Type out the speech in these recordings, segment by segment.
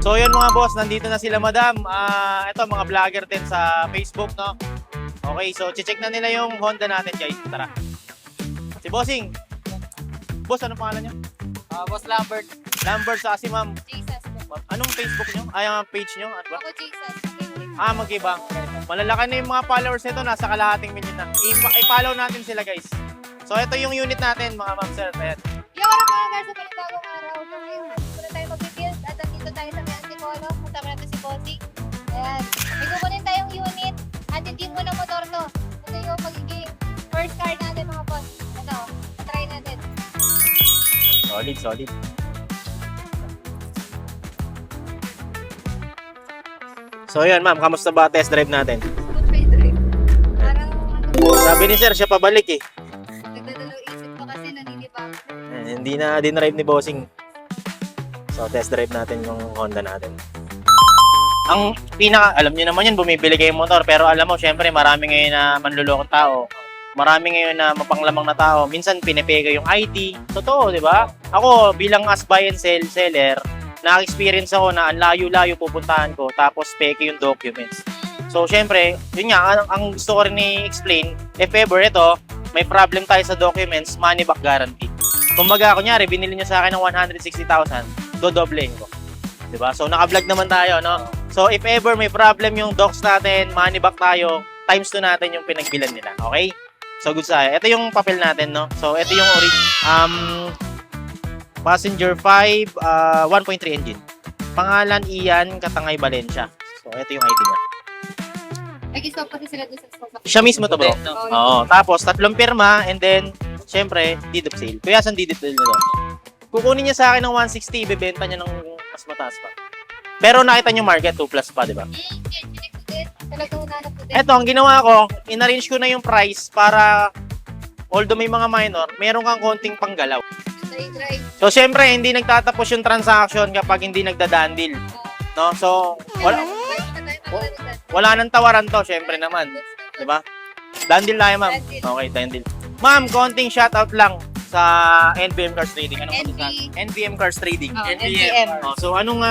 So yun mga boss, nandito na sila madam. Ito mga vlogger din sa Facebook, no? Okay, so check na nila yung Honda natin guys. Tara. Si Bossing. Boss, anong pangalan niyo? Boss Lambert. Lambert sa si ma'am. Jesus. Anong Facebook niyo? Ay, ang page niyo? Ano ba? Ako Jesus. Magkibang. Malalaki na yung mga followers nito, nasa kalahating million na. I-follow natin sila guys. So ito yung unit natin mga ma'am sir. Ayan. Yung mga guys, sa panibagong araw. So ngayon, muna tayo mag-build at nandito tayo sa may Antipolo. Kasama natin si Bossing. Ayan. May kukunin tayong unit. At hindi mo ng motor to. Ito yung magiging first car natin mga boss. Ito, try natin. Solid, solid. So yun ma'am, kamusta ba test drive natin? Good try drive. Parang Sabi ni sir, siya pabalik eh. nagdadalaw isip ko kasi nanilibang. Hindi na din-drive ni Bossing. So test drive natin yung Honda natin. Ang alam niyo naman yun, bumibili kayo ng motor. Pero alam mo, syempre marami ngayon na manlulokong tao. Marami ngayon na mapanglamang na tao. Minsan pinipega yung ID. Totoo, di ba? Ako, bilang as buy and sell seller, na-experience ako na ang layo-layo pupuntahan ko. Tapos peke yung documents. So, syempre, yun nga, ang gusto ko rin i-explain, if ever ito, may problem tayo sa documents, money back guarantee. Kumbaga, kunyari, binili nyo sa akin ng 160,000, dodoblehin ko. Diba? So, naka-vlog naman tayo, no? So, if ever may problem yung docs natin, money back tayo, times 2 natin yung pinagbilan nila. Okay? So, good sa'yo. Ito yung papel natin, no? So, ito yung passenger 5, 1.3 engine. Pangalan, Ian Katangay Valencia. So, ito yung ID niya. Nag-stop kasi sila doon sa stop. Siya mismo to, bro. Oo. Tapos, 3 pirma, and then, syempre, deed of sale. Kaya saan deed of sale nito? Kukunin niya sa akin ng 160, ibebenta niya ng mas mataas pa. Pero nakita niyo market 2 plus pa, di ba? Talagang unanap ko din. Eto, ang ginawa ko, in-arrange ko na yung price para, although may mga minor, meron kang konting panggalaw. Try. So, syempre, hindi nagtatapos yung transaction kapag hindi nagdadaan deal. No? So, wala nang tawaran to, syempre naman. Di ba? Done deal tayo, ma'am. Okay, done deal. Ma'am, konting shoutout lang sa NBM Cars Trading. Anong masasabi? NBM Cars Trading. NBM. So, anong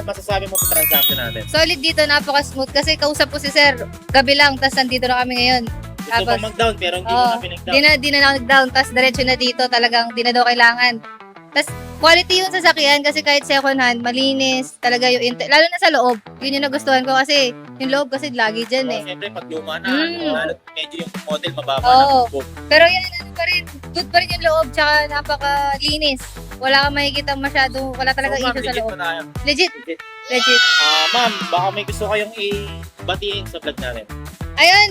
masasabi mo sa transaction natin? Solid dito, napaka-smooth. Kasi kausap ko si Sir, gabi lang, tapos nandito na kami ngayon. Gusto pa mag-down, pero hindi mo na pinag-down. Di na nag-down, tapos diretso na dito, talagang di na daw kailangan. Tapos, quality yung sasakyan kasi kahit second hand, malinis, talaga yung lalo na sa loob. Yun yung nagustuhan ko kasi yung loob kasi lagi dyan eh. Siyempre, pag luma na, lalo medyo yung model mababa Oo. na. Pero yan, ano pa rin, good pa rin yung loob, tsaka napakalinis. Wala kang makikita masyado, wala talaga So, ma'am, issue sa legit loob. pa tayo. Legit. Legit. Legit. Ma'am, baka may gusto kayong i-batiin sa vlog natin. Ayun,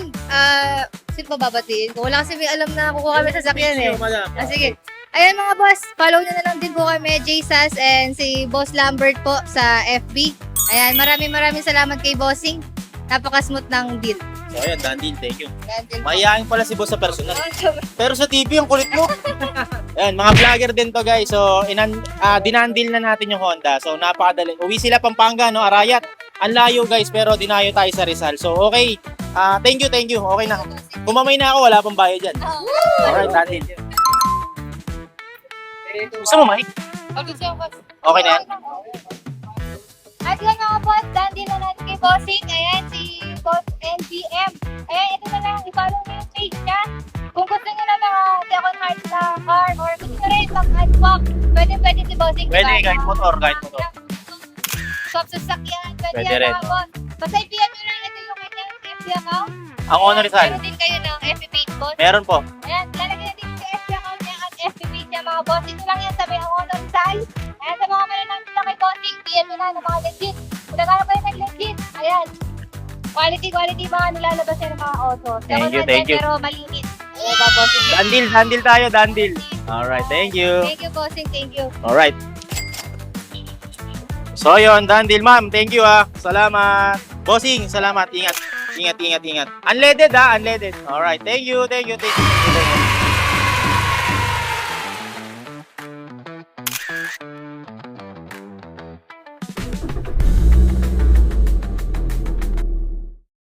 sino pa babatiin ko? Wala kasi may alam na kukuha kami sa sakyan eh. Madam. Sige. Ayan mga boss, follow nyo na lang din po kami, Jesus and si Boss Lambert po sa FB. Ayan, maraming salamat kay Bossing. Napaka-smooth ng deal. So, ayan, done deal. Thank you. Yan, deal po. Mayayain pala si boss sa personal. Pero sa TV, ang kulit mo. Ayan, mga vlogger din to guys. So, dinandil na natin yung Honda. So, napakadali. Uwi sila Pampanga, no? Arayat. Ang layo guys, pero dinayo tayo sa Rizal. So, okay. Thank you. Okay na. Kumamay na ako, wala pang bayad dyan. Alright, done deal. Gusto mo, Mike? Okay na yan? At yan mga boss, dandi na natin kay Bossing. Ayan, si Boss NBM. Ayan, ito na lang, i-follow nyo yung page niya. Kung gusto nyo na mga second hand na car or gusto nyo rin mag-unbox, pwede si Bossing. Pwede, kahit motor. Shop sa sakyan, pwede Pwede yan rin. mga boss. Basta i-PM nyo lang, ito yung kanyang FB account. Ang Honor Rizal. Meron din kayo ng FB page, boss. Meron po. Ayan, lalagyan natin yung FB account niya at FB page niya mga boss. Ito lang yan sa may Honor Rizal. Ayan, sa mga malalangin lang kay Bossing, PM nyo na ng mga legit. Kung nagano kayo ng-legit, ayan. Quality mga nilalabas yan ng mga auto. Thank you. Pero malinis. Ayan ba, Bossing? Done deal tayo, done deal. Alright, thank you. Thank you, Bossing. Thank you. Alright. So yun, done deal ma'am. Thank you Salamat. Bossing, salamat. Ingat. Unleaded unleaded. Alright, thank you.